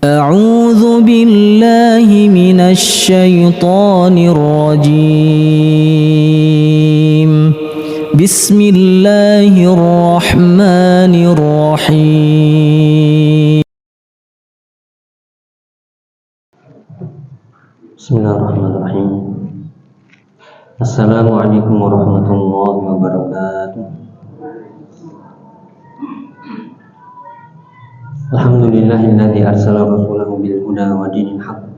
أعوذ بالله من الشيطان الرجيم بسم الله الرحمن الرحيم بسم الله الرحمن الرحيم السلام عليكم ورحمة الله وبركاته Alhamdulillahilladzi arsala rasulahu bil huda wa dinil haqq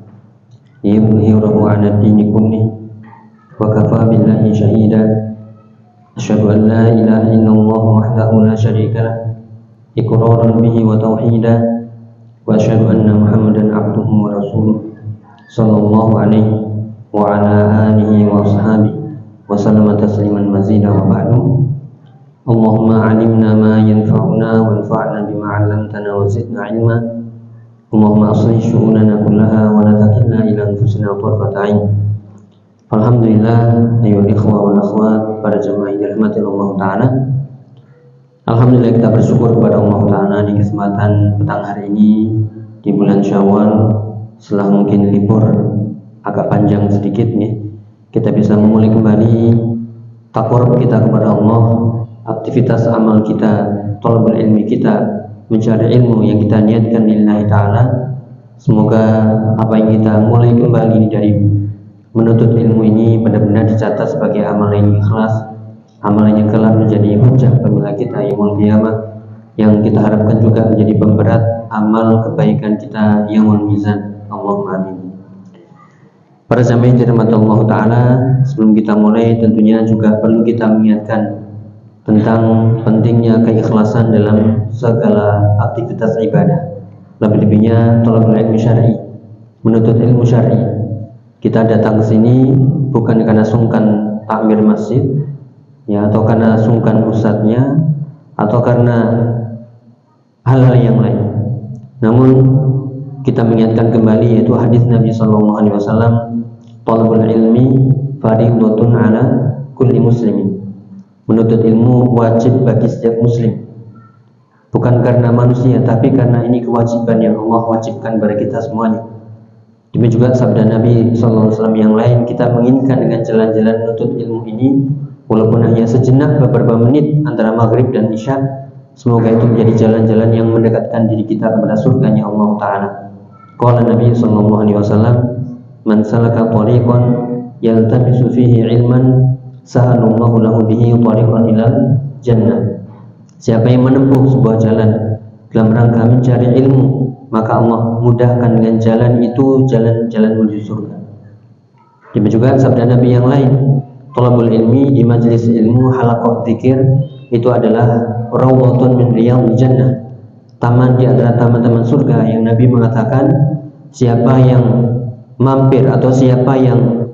liyudhhirahu 'ala ad-dini kullih wa kafaa billahi shahida asyhadu an la ilaha illallah wahdahu la syarika lah iqraran bihi wa tauhida wa asyhadu anna muhammadan 'abduhu wa rasuluh sallallahu alaihi wa ala alihi wa ashabihi wa sallama tasliman mazida wa ba'du. Allahumma alimna ma yanfa'una wanfa'na bima 'allamtana wa zidna 'ilma. Allahumma aslih syu'unana kullaha wa la takilna ila anfusina tarfata 'ain. Alhamdulillah ayyuhal ikhwah wal akhwat, para jemaah yang dirahmati Allah taala. Alhamdulillah kita bersyukur kepada Allah taala di kesempatan petang hari ini di bulan Syawal, setelah mungkin libur agak panjang sedikit nih, kita bisa memulai kembali taqarrub kita kepada Allah, aktivitas amal kita, thalabul ilmi kita, mencari ilmu yang kita niatkan lillahi ta'ala. Semoga apa yang kita mulai kembali dari menuntut ilmu ini benar-benar dicatat sebagai amalan yang ikhlas, amalan yang kelak menjadi hujjah apabila kita yaumul qiyamah, yang kita harapkan juga menjadi pemberat amal kebaikan kita yaumul mizan. Allahumma amin. Para jamaah yang dirahmati Allah taala, sebelum kita mulai tentunya juga perlu kita mengingatkan tentang pentingnya keikhlasan dalam segala aktivitas ibadah, lebih-lebihnya thalabul ilmi syar'i, menuntut ilmu syar'i. Kita datang ke sini bukan karena sungkan takmir masjid, ya, atau karena sungkan ustadznya, atau karena hal-hal yang lain. Namun kita mengingatkan kembali yaitu hadis Nabi sallallahu alaihi wasallam, thalabul ilmi fardhatun ala kulli muslimin. Menuntut ilmu wajib bagi setiap muslim, bukan karena manusia, tapi karena ini kewajiban yang Allah wajibkan kepada kita semuanya. Demikian juga sabda Nabi SAW yang lain, kita menginginkan dengan jalan-jalan menuntut ilmu ini, walaupun hanya sejenak beberapa menit antara maghrib dan isya, semoga itu menjadi jalan-jalan yang mendekatkan diri kita kepada surganya Allah Ta'ala. Qala Nabi SAW, man salaka tariqan yaltamisu fihi ilman sahalallahu lahu bihi tariqan ilal jannah. Siapa yang menempuh sebuah jalan dalam rangka mencari ilmu, maka Allah mudahkan dengan jalan itu jalan-jalan menuju surga. Demikian juga sabda Nabi yang lain, thalabul ilmi di majelis ilmu, halaqah dzikir, itu adalah rawdatun min riyadhil jannah, taman di antara taman-taman surga, yang Nabi mengatakan siapa yang mampir atau siapa yang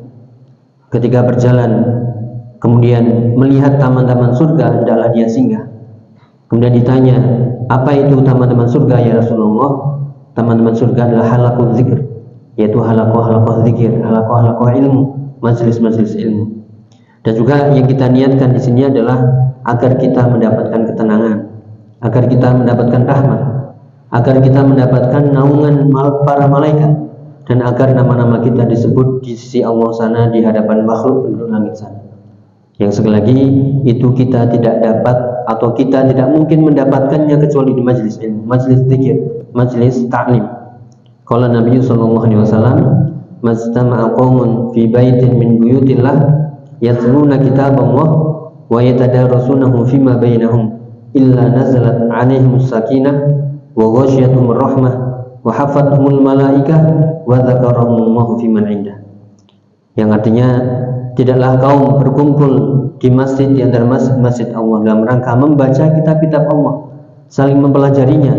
ketika berjalan kemudian melihat taman-taman surga, hendaklah dia singgah. Kemudian ditanya, apa itu taman-taman surga ya Rasulullah? Taman-taman surga adalah halaqah zikr, yaitu halaqah zikir, halaqah ilmu, majelis-majelis ilmu. Dan juga yang kita niatkan di sini adalah agar kita mendapatkan ketenangan, agar kita mendapatkan rahmat, agar kita mendapatkan naungan para malaikat, dan agar nama-nama kita disebut di sisi Allah sana di hadapan makhluk penduduk langit sana. Yang sekali lagi itu kita tidak dapat atau kita tidak mungkin mendapatkannya kecuali di majelis ilmu, majelis zikir, majelis ta'lim. Qala Nabi sallallahu alaihi wasallam, "Majtama'a qaumun fi baitin min buyutillah yatluna kitaballah wa yatadarasunahu fima bainahum illa nazalat 'alaihim sakinah wa ghasyiyatuhum rahmah wa hafathumul malaikah wa dzakarahumullahu fiman 'indah." Yang artinya, tidaklah kaum berkumpul di masjid di antara masjid Allah dalam rangka membaca kitab-kitab Allah, saling mempelajarinya,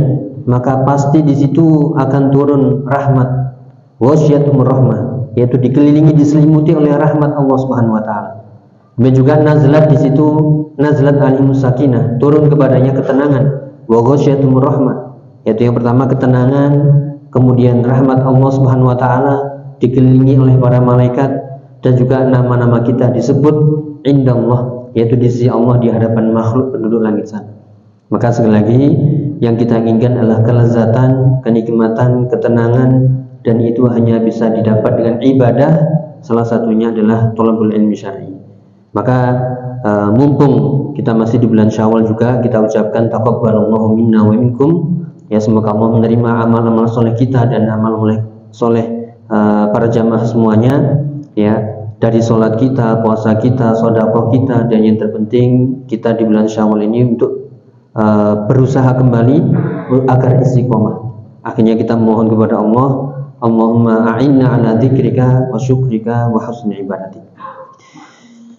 maka pasti di situ akan turun rahmat, wasyiatum rahmah, yaitu dikelilingi, diselimuti oleh rahmat Allah Subhanahu wa taala. Dan juga nazlat di situ, nazlat alimus sakinah, turun kepadanya ketenangan, wa wasyiatum rahmah, yaitu yang pertama ketenangan, kemudian rahmat Allah Subhanahu wa taala dikelilingi oleh para malaikat, dan juga nama-nama kita disebut indallah, yaitu di sisi Allah di hadapan makhluk penduduk langit sana. Maka sekali lagi yang kita inginkan adalah kelezatan, kenikmatan, ketenangan, dan itu hanya bisa didapat dengan ibadah. Salah satunya adalah thalabul ilmi syar'i. Maka mumpung kita masih di bulan Syawal juga, kita ucapkan taqabbalallahu minna wa minkum. Ya, semoga Allah menerima amal-amal soleh kita dan amal soleh para jamaah semuanya, ya, dari sholat kita, puasa kita, sedekah kita, dan yang terpenting kita di bulan Syawal ini untuk berusaha kembali agar istiqomah. Akhirnya kita mohon kepada Allah, Allahumma a'inna ala dzikrika wa syukrika wa husni ibadatik.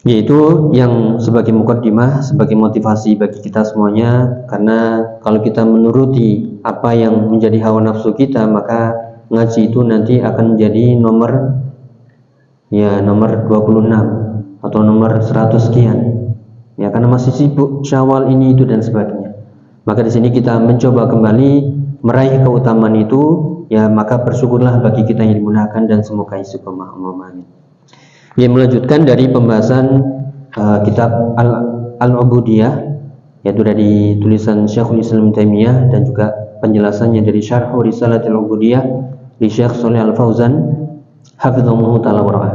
Yaitu yang sebagai mukaddimah, sebagai motivasi bagi kita semuanya. Karena kalau kita menuruti apa yang menjadi hawa nafsu kita, maka ngaji itu nanti akan menjadi nomor 26 atau nomor 100 sekian. Ya, karena masih sibuk Syawal ini itu dan sebagainya. Maka di sini kita mencoba kembali meraih keutamaan itu, ya, maka bersyukurlah bagi kita yang dimudahkan dan semoga istiqomah. Allahumma amin. Yang melanjutkan dari pembahasan kitab Al-Ubudiyah, yaitu dari tulisan Syekhul Islam Taimiyah dan juga penjelasannya dari Syarh Risalatul Ubudiyah di Syekh Shalih Al-Fauzan hafizahullah taala wa ra'ah.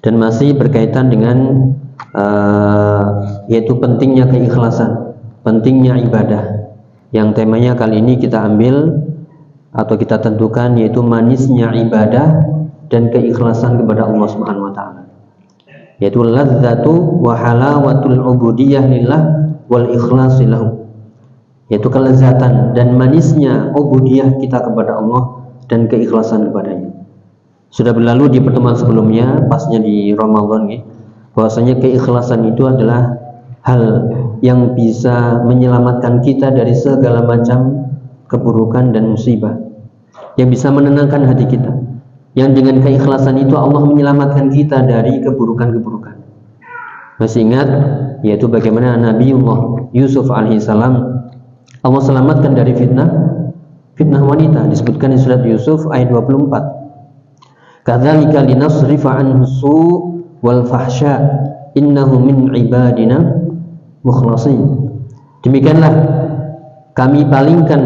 Dan masih berkaitan dengan yaitu pentingnya keikhlasan, pentingnya ibadah. Yang temanya kali ini kita ambil atau kita tentukan yaitu manisnya ibadah dan keikhlasan kepada Allah Subhanahu wa taala. Yaitu ladzatu wa halawatul ubudiyah lillah wal ikhlasi lahu. Yaitu kelezatan dan manisnya ubudiyah kita kepada Allah dan keikhlasan kepadanya. Sudah berlalu di pertemuan sebelumnya, pasnya di Ramadan, bahwasanya keikhlasan itu adalah hal yang bisa menyelamatkan kita dari segala macam keburukan dan musibah, yang bisa menenangkan hati kita. Yang dengan keikhlasan itu Allah menyelamatkan kita dari keburukan-keburukan. Masih ingat, yaitu bagaimana Nabiullah Yusuf alaihissalam Allah selamatkan dari fitnah wanita, disebutkan di surat Yusuf ayat 24. Kadzalika linasrifa anhu su' wal fahsya innahu min ibadina mukhlasin. Demikianlah kami palingkan,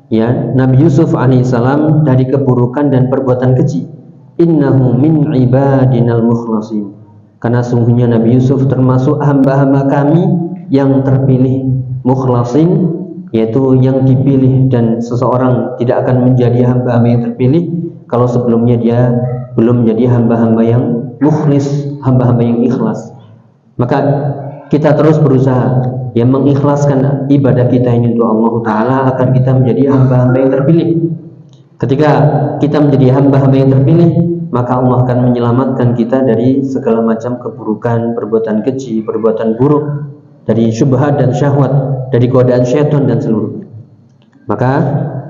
ya, Nabi Yusuf alaihissalam dari keburukan dan perbuatan keji. Innahu min ibadinal mukhlasin. Karena sungguhnya Nabi Yusuf termasuk hamba-hamba kami yang terpilih. Mukhlasin, yaitu yang dipilih, dan seseorang tidak akan menjadi hamba-hamba yang terpilih kalau sebelumnya dia belum menjadi hamba-hamba yang mukhlis, hamba-hamba yang ikhlas. Maka kita terus berusaha yang mengikhlaskan ibadah kita ini untuk Allah Ta'ala agar kita menjadi hamba-hamba yang terpilih. Ketika kita menjadi hamba-hamba yang terpilih, maka Allah akan menyelamatkan kita dari segala macam keburukan, perbuatan keji, perbuatan buruk, dari syubhat dan syahwat, dari godaan syaitan dan seluruhnya. Maka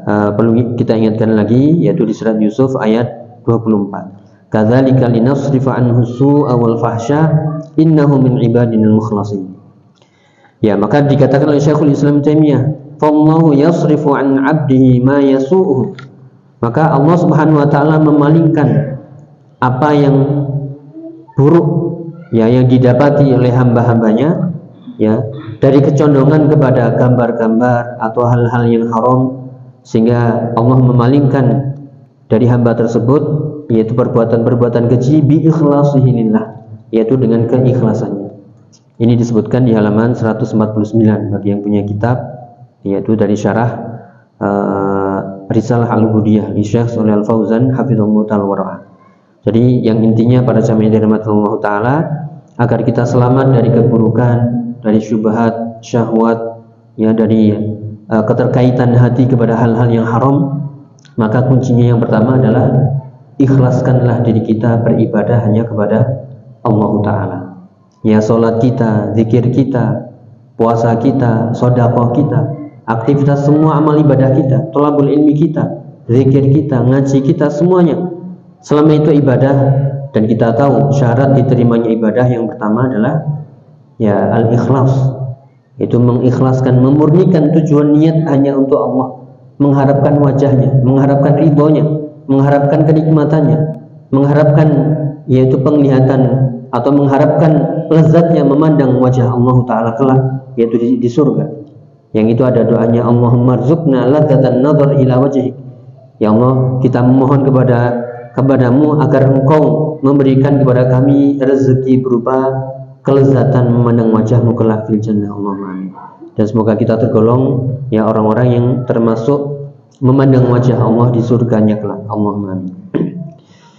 perlu kita ingatkan lagi, yaitu di surat Yusuf ayat 24. Kadzalika linasrifa anhu su'a wal fahsya innahu min ibadinal mukhlasin. Ya, maka dikatakan oleh Syekhul Islam Taimiyah, "Fallahu yasrifu an 'abdihi ma yasu'uhu." Maka Allah Subhanahu wa taala memalingkan apa yang buruk, ya, yang didapati oleh hamba-hambanya, ya, dari kecondongan kepada gambar-gambar atau hal-hal yang haram, sehingga Allah memalingkan dari hamba tersebut, yaitu perbuatan-perbuatan keji bi ikhlasihi lillah, yaitu dengan keikhlasannya. Ini disebutkan di halaman 149 bagi yang punya kitab, yaitu dari syarah Risalah Al-Ubudiyah di Syekh Shalih Al-Fauzan hafizahullah taala wa ra'ah. Jadi yang intinya pada jamaah dirahmati Allah taala, agar kita selamat dari keburukan, dari syubhat, syahwat, ya, dari keterkaitan hati kepada hal-hal yang haram, maka kuncinya yang pertama adalah ikhlaskanlah diri kita beribadah hanya kepada Allah Ta'ala. Ya, sholat kita, zikir kita, puasa kita, sedekah kita, aktivitas semua amal ibadah kita, thalabul ilmi kita, zikir kita, ngaji kita, semuanya selama itu ibadah. Dan kita tahu syarat diterimanya ibadah yang pertama adalah, ya, al-ikhlas, itu mengikhlaskan, memurnikan tujuan niat hanya untuk Allah, mengharapkan wajahnya, mengharapkan ridhonya, mengharapkan kenikmatannya, mengharapkan, yaitu penglihatan atau mengharapkan lezatnya memandang wajah Allah Ta'ala kelak, yaitu di surga. Yang itu ada doanya, Allahumma rzuqna ladzatan nazar ila wajhik, Ya Allah, kita memohon kepadamu agar Engkau memberikan kepada kami rezeki berupa kelezatan memandang wajah-Mu kelak fil jannah. Allahumma amin. Dan semoga kita tergolong ya orang-orang yang termasuk memandang wajah Allah di surganya kelak. Allahumma amin.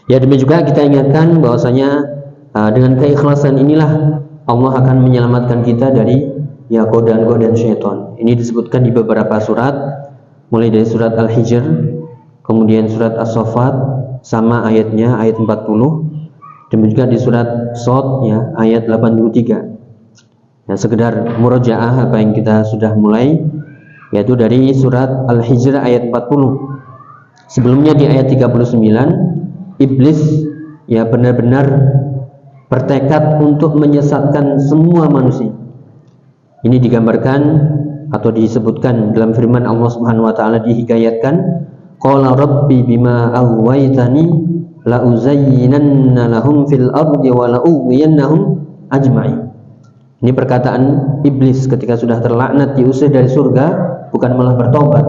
Ya, demikian juga kita ingatkan bahwasanya dengan keikhlasan inilah Allah akan menyelamatkan kita dari ya godaan-godaan syaitan. Ini disebutkan di beberapa surat, mulai dari surat Al-Hijr, kemudian surat As-Saffat sama ayatnya ayat 40, demikian juga di surat Shad ya ayat 83. Ya, sekedar murojaah apa yang kita sudah mulai, yaitu dari surat Al-Hijr ayat 40. Sebelumnya di ayat 39, iblis ya benar-benar bertekad untuk menyesatkan semua manusia. Ini digambarkan atau disebutkan dalam firman Allah Subhanahu wa taala, dihikayatkan, qala rabbi bima aghwaytani la uzayyinanna lahum fil ardi wa la ughwiyannahum ajma'in. Ini perkataan iblis ketika sudah terlaknat, diusir dari surga, bukan malah bertobat,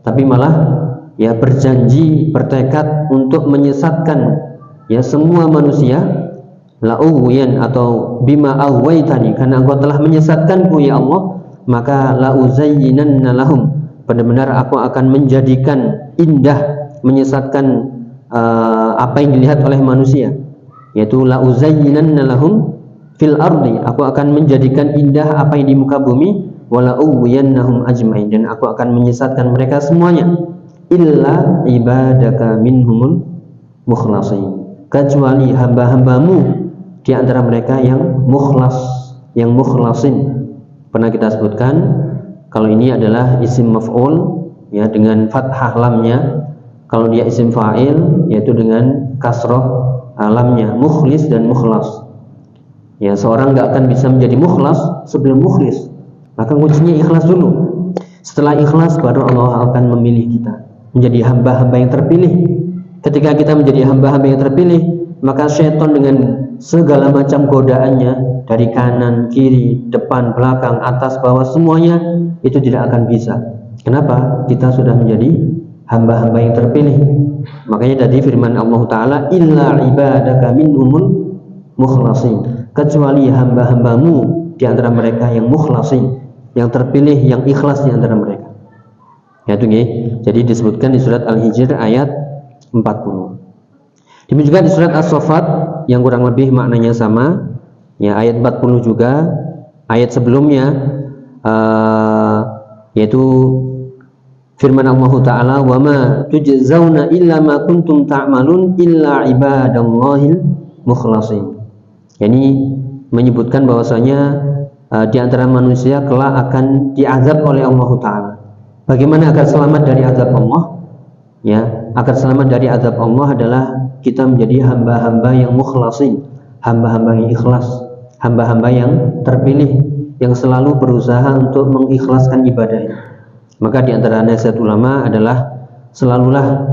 tapi malah ya berjanji, bertekad untuk menyesatkan ya semua manusia. La'ughwiyan atau bima aghwaytani, karena Engkau telah menyesatkanku ya Allah, maka la'uzayyinanna lahum, benar-benar aku akan menjadikan indah, menyesatkan apa yang dilihat oleh manusia, yaitu la'uzayyinanna lahum fil ardi, aku akan menjadikan indah apa yang di muka bumi, wala ughwiyannahum ajmain, dan aku akan menyesatkan mereka semuanya, illa ibadaka minhumul mukhlasin, kecuali hamba-hambamu di antara mereka yang mukhlas, yang mukhlasin. Pernah kita sebutkan kalau ini adalah isim maf'ul ya dengan fathah lamnya, kalau dia isim fa'il yaitu dengan kasroh lamnya, mukhlis dan mukhlas. Ya, seorang nggak akan bisa menjadi mukhlas sebelum mukhlis. Maka kuncinya ikhlas dulu. Setelah ikhlas baru Allah akan memilih kita menjadi hamba-hamba yang terpilih. Ketika kita menjadi hamba-hamba yang terpilih, maka syaitan dengan segala macam godaannya dari kanan, kiri, depan, belakang, atas, bawah, semuanya itu tidak akan bisa. Kenapa? Kita sudah menjadi hamba-hamba yang terpilih. Makanya tadi firman Allah Ta'ala, illa ibadaka minhumul mukhlasin, kecuali hamba-hambamu di antara mereka yang mukhlasin, yang terpilih, yang ikhlas di antara mereka. Ya, itu nih. Jadi disebutkan di surat Al-Hijr ayat 40. Demikian juga di surat As-Saffat yang kurang lebih maknanya sama, ya ayat 40 juga, ayat sebelumnya yaitu firman Allah Ta'ala, wa ma tujzauna illa ma kuntum ta'malun illa ibadallahil mukhlasin. Yani menyebutkan bahwasanya di antara manusia kelak akan diazab oleh Allah Ta'ala. Bagaimana agar selamat dari azab Allah? Ya, agar selamat dari azab Allah adalah kita menjadi hamba-hamba yang mukhlasin, hamba-hamba yang ikhlas, hamba-hamba yang terpilih, yang selalu berusaha untuk mengikhlaskan ibadahnya. Maka di antara nasihat ulama adalah selalulah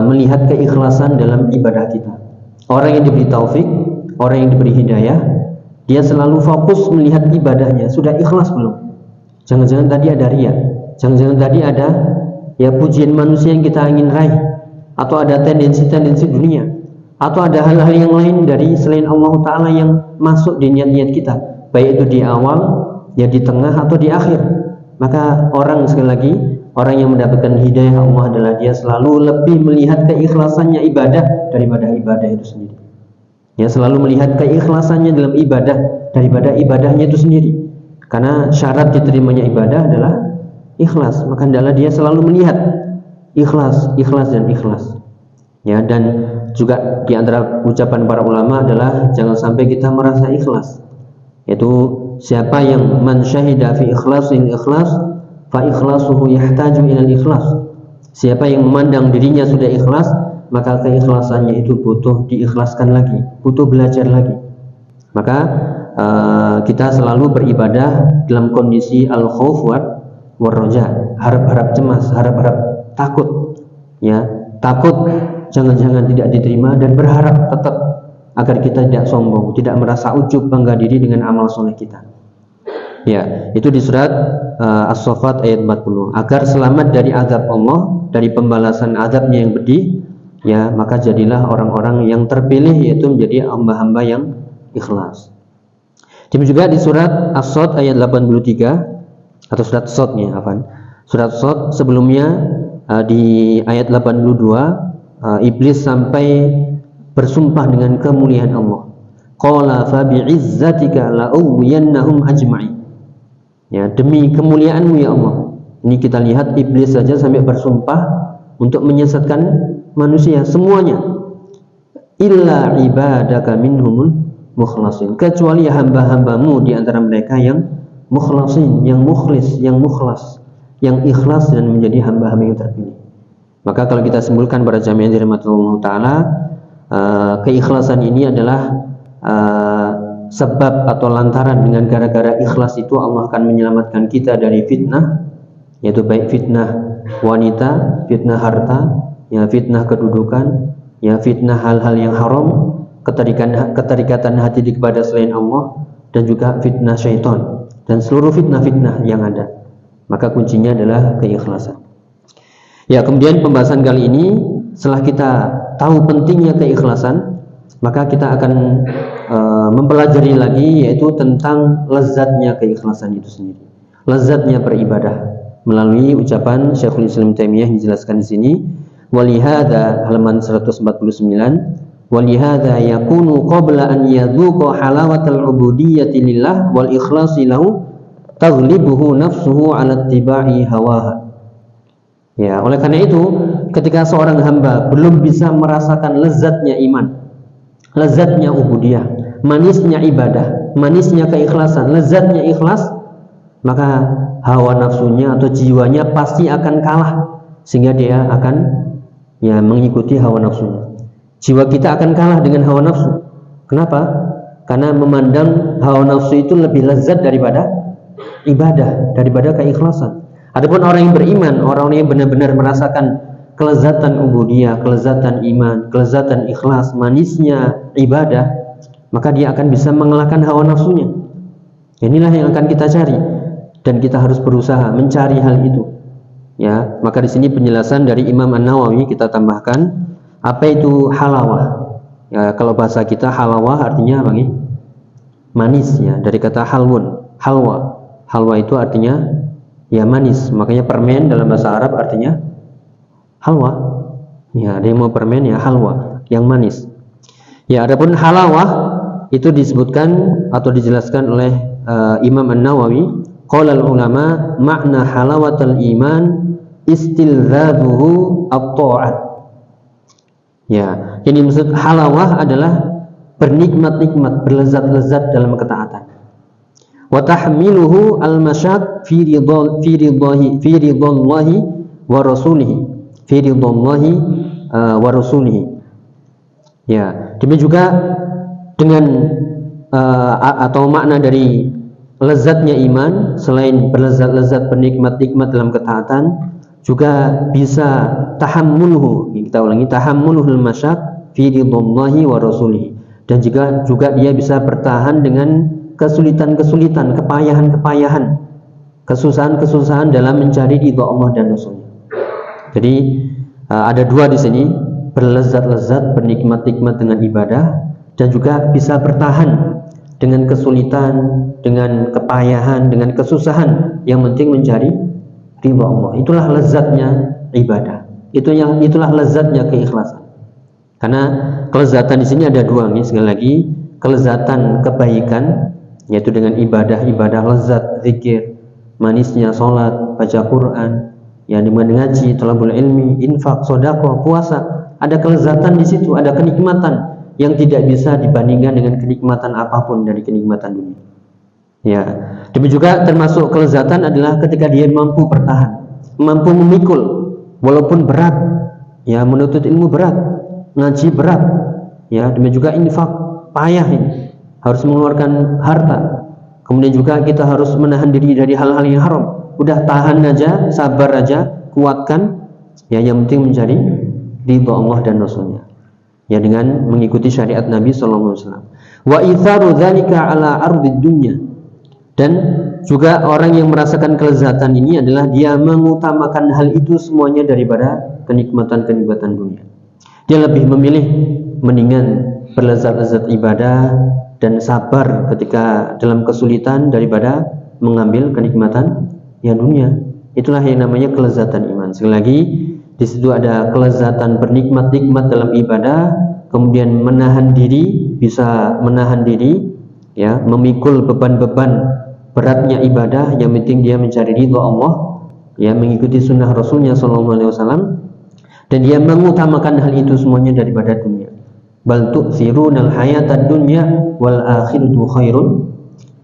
melihat keikhlasan dalam ibadah kita. Orang yang diberi taufik, orang yang diberi hidayah, dia selalu fokus melihat ibadahnya, sudah ikhlas belum? Jangan-jangan tadi ada riya, jangan-jangan tadi ada ya pujian manusia yang kita ingin raih, atau ada tendensi-tendensi dunia, atau ada hal-hal yang lain dari selain Allah Ta'ala yang masuk di niat-niat kita, baik itu di awal, ya di tengah, atau di akhir. Maka orang, sekali lagi, orang yang mendapatkan hidayah Allah adalah dia selalu lebih melihat keikhlasannya ibadah daripada ibadah itu sendiri. Ya, selalu melihat keikhlasannya dalam ibadah daripada ibadahnya itu sendiri. Karena syarat diterimanya ibadah adalah ikhlas. Maka hendaklah dia selalu melihat ikhlas, ikhlas dan ikhlas. Ya, dan juga di antara ucapan para ulama adalah jangan sampai kita merasa ikhlas. Yaitu siapa yang man syahida fi ikhlasin ikhlas fa ikhlasuhu yahtaju ilal ikhlas. Siapa yang memandang dirinya sudah ikhlas, maka keikhlasannya itu butuh diikhlaskan lagi, butuh belajar lagi. Maka kita selalu beribadah dalam kondisi al-khauf war raja, harap-harap cemas, harap-harap takut, ya, takut jangan-jangan tidak diterima, dan berharap tetap agar kita tidak sombong, tidak merasa ujub bangga diri dengan amal soleh kita. Ya, itu di surat As-Saffat ayat 40. Agar selamat dari azab Allah, dari pembalasan azabnya yang pedih, ya, maka jadilah orang-orang yang terpilih, yaitu menjadi hamba-hamba yang ikhlas. Demikian juga di surat As-Sad ayat 83 atau surat As-Sad-nya, surat As-Sad sebelumnya di ayat 82 iblis sampai bersumpah dengan kemuliaan Allah. Qala fa bi'izzatika la'uwiyannahum ajma'in. Ya, demi kemuliaanmu ya Allah. Ini kita lihat iblis saja sampai bersumpah untuk menyesatkan manusia semuanya. Illa ibadaka minhumul mukhlasin, kecuali hamba-hambamu di antara mereka yang mukhlasin, yang mukhlis, yang mukhlas, yang ikhlas dan menjadi hamba-hamba yang terpilih. Maka kalau kita simpulkan para jamaah yang dirahmati Allah Ta'ala, keikhlasan ini adalah sebab atau lantaran dengan gara-gara ikhlas itu Allah akan menyelamatkan kita dari fitnah, yaitu baik fitnah wanita, fitnah harta, ya, fitnah kedudukan, ya, fitnah hal-hal yang haram, keterikatan hati kepada selain Allah, dan juga fitnah syaitan dan seluruh fitnah-fitnah yang ada. Maka kuncinya adalah keikhlasan. Ya, kemudian pembahasan kali ini setelah kita tahu pentingnya keikhlasan, maka kita akan mempelajari lagi, yaitu tentang lezatnya keikhlasan itu sendiri, lezatnya beribadah, melalui ucapan Syekhul Islam Taimiyah yang dijelaskan di sini. Walihada, halaman 149, walihada yakunu qabla an yadhuqa halawatal ubudiyyati lillah wal ikhlasi lahu taghlibuhu nafsuhu ala ittiba'i hawaha. Ya, oleh karena itu ketika seorang hamba belum bisa merasakan lezatnya iman, lezatnya ubudiyah, manisnya ibadah, manisnya keikhlasan, lezatnya ikhlas, maka hawa nafsunya atau jiwanya pasti akan kalah, sehingga dia akan, ya, mengikuti hawa nafsunya. Jiwa kita akan kalah dengan hawa nafsu. Kenapa? Karena memandang hawa nafsu itu lebih lezat daripada ibadah, daripada keikhlasan. Adapun orang yang beriman, orang yang benar-benar merasakan kelezatan ubudiyah, kelezatan iman, kelezatan ikhlas, manisnya ibadah, maka dia akan bisa mengalahkan hawa nafsunya. Inilah yang akan kita cari, dan kita harus berusaha mencari hal itu. Ya, maka di sini penjelasan dari Imam An-Nawawi kita tambahkan, apa itu halawah? Ya, kalau bahasa kita halawah artinya apa nih? Manis, ya, dari kata halwun, halwa. Halwa itu artinya, ya, manis. Makanya permen dalam bahasa Arab artinya halwa. Ya, ada yang mau permen, ya, halwa, yang manis. Ya, adapun halawah itu disebutkan atau dijelaskan oleh Imam An-Nawawi, qala ulama makna halawatul iman istilzabuhu at-ta'at. Ya, yang dimaksud halawah adalah bernikmat-nikmat, berlezat-lezat dalam ketaatan. Wa tahmiluhu al-masyaq fi ridallahi wa rasulihi, fi ridallahi wa rasulihi. Ya, demikian juga dengan atau makna dari lezatnya iman, selain berlezat-lezat, bernikmat-nikmat dalam ketaatan, juga bisa tahammuluhu, kita ulangi, tahammuluhul masyaq fi ridallahi wa rasulihi, dan juga dia bisa bertahan dengan kesulitan-kesulitan, kepayahan-kepayahan, kesusahan-kesusahan dalam mencari ridha Allah dan Rasulnya. Jadi ada dua di sini, berlezat-lezat, bernikmat-nikmat dengan ibadah, dan juga bisa bertahan dengan kesulitan, dengan kepayahan, dengan kesusahan, yang penting mencari ridha Allah. Itulah lezatnya ibadah. Itulah lezatnya keikhlasan. Karena kelezatan di sini ada dua nih, sekali lagi, kelezatan kebaikan, yaitu dengan ibadah lezat, zikir, manisnya sholat, baca Quran, ya, dengan ngaji, thalabul ilmi, infak, sedekah, puasa. Ada kelezatan di situ, ada kenikmatan yang tidak bisa dibandingkan dengan kenikmatan apapun dari kenikmatan dunia. Ya, demikian juga termasuk kelezatan adalah ketika dia mampu bertahan, mampu memikul walaupun berat, ya, menuntut ilmu berat, ngaji berat, ya, demikian juga infak, payah ini, harus mengeluarkan harta. Kemudian juga kita harus menahan diri dari hal-hal yang haram. Udah tahan aja, sabar aja, kuatkan, ya, yang penting mencari ridha Allah dan Rasulnya, ya, dengan mengikuti syariat Nabi SAW. Wa itharu dzalika ala ardid dunya, dan juga orang yang merasakan kelezatan ini adalah dia mengutamakan hal itu semuanya daripada kenikmatan-kenikmatan dunia. Dia lebih memilih mendingan berlezat-lezat ibadah dan sabar ketika dalam kesulitan daripada mengambil kenikmatan yang dunia. Itulah yang namanya kelezatan iman. Sekali lagi, di situ ada kelezatan bernikmat-nikmat dalam ibadah, kemudian menahan diri, bisa menahan diri, ya, memikul beban-beban beratnya ibadah, yang penting dia mencari ridha Allah, ya, mengikuti sunnah Rasulnya SAW, dan dia mengutamakan hal itu semuanya daripada dunia. Bal tu'thirunal hayatad dunya wal akhiratu khairun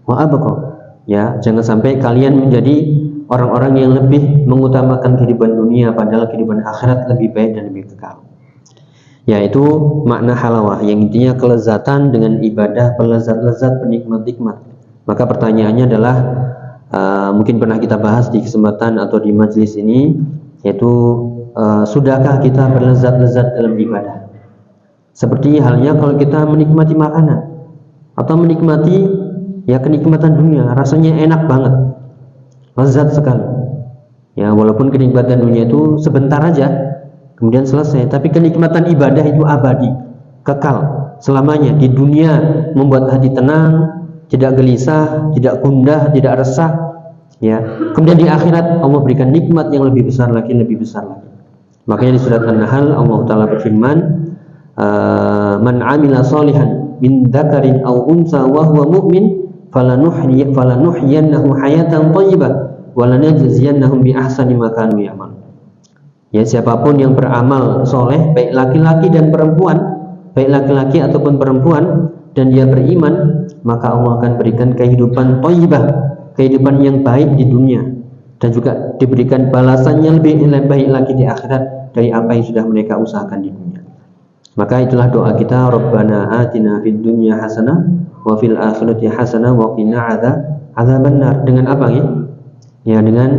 wa abqa. Ya, jangan sampai kalian menjadi orang-orang yang lebih mengutamakan kehidupan dunia padahal kehidupan akhirat lebih baik dan lebih kekal. Yaitu makna halawah, yang intinya kelezatan dengan ibadah, pelezat-lezat, penikmat-nikmat. Maka pertanyaannya adalah mungkin pernah kita bahas di kesempatan atau di majelis ini, yaitu sudahkah kita berlezat-lezat dalam ibadah? Seperti halnya kalau kita menikmati makanan atau menikmati, ya, kenikmatan dunia, rasanya enak banget, lezat sekali. Ya, walaupun kenikmatan dunia itu sebentar aja, kemudian selesai, tapi kenikmatan ibadah itu abadi, kekal selamanya. Di dunia membuat hati tenang, tidak gelisah, tidak gundah, tidak resah, ya. Kemudian di akhirat Allah berikan nikmat yang lebih besar lagi, lebih besar lagi. Makanya di surat An-Nahl Allah Ta'ala berfirman, man amila salihan min dzakarin aw unsa wa huwa mu'min falanuhyiyannahu hayatan thayyibah wa lanajziyannahum bi ahsani ma kanu ya'malun. Ya, siapapun yang beramal soleh, baik laki-laki dan perempuan, baik laki-laki ataupun perempuan, dan dia beriman, maka Allah akan berikan kehidupan thayyibah, kehidupan yang baik di dunia, dan juga diberikan balasannya lebih baik lagi di akhirat dari apa yang sudah mereka usahakan di dunia. Maka itulah doa kita, Rabbana atina fid dunya hasanah wa fil akhirati hasanah wa qina adzabannar. Dengan apa ya? Ya, dengan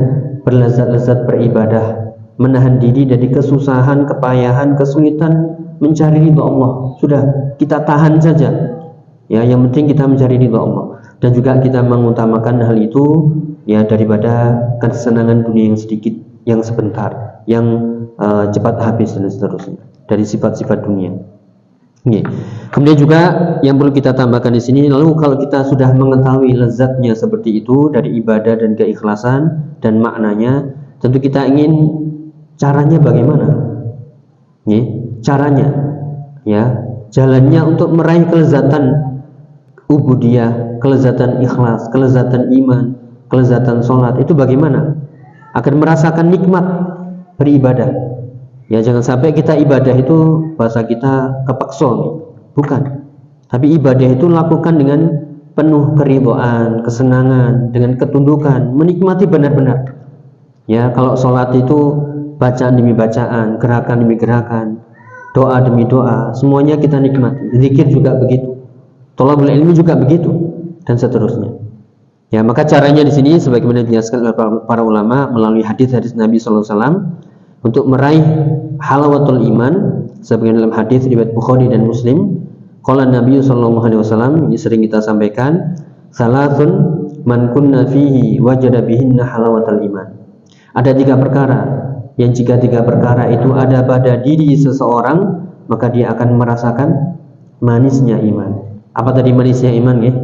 berlezat-lezat beribadah, menahan diri dari kesusahan, kepayahan, kesulitan mencari ridha Allah. Sudah, kita tahan saja. Ya, yang penting kita mencari ridha Allah, dan juga kita mengutamakan hal itu, ya, daripada kesenangan dunia yang sedikit, yang sebentar, yang cepat habis dan seterusnya, dari sifat-sifat dunia. Oke. Kemudian juga yang perlu kita tambahkan di sini, lalu kalau kita sudah mengetahui lezatnya seperti itu dari ibadah dan keikhlasan dan maknanya, tentu kita ingin caranya bagaimana? Caranya, ya, jalannya untuk meraih kelezatan ubudiyah, kelezatan ikhlas, kelezatan iman, kelezatan sholat, itu bagaimana? Agar merasakan nikmat beribadah. Ya, jangan sampai kita ibadah itu bahasa kita kepaksa, bukan. Tapi ibadah itu lakukan dengan penuh keridhaan, kesenangan, dengan ketundukan, menikmati benar-benar. Ya, kalau sholat itu bacaan demi bacaan, gerakan demi gerakan, doa demi doa, semuanya kita nikmati. Zikir juga begitu. Thalabul ilmi juga begitu, dan seterusnya. Ya, maka caranya di sini sebagaimana dijelaskan oleh para ulama melalui hadis-hadis Nabi SAW untuk meraih halawatul iman, sebagaimana dalam hadis riwayat Bukhari dan Muslim. Qala Nabi SAW, ini sering kita sampaikan, salasun man kunna fihi wajada bihinna halawatul iman. Ada 3 perkara yang jika 3 perkara itu ada pada diri seseorang, maka dia akan merasakan manisnya iman. Apa tadi manisnya iman, ya?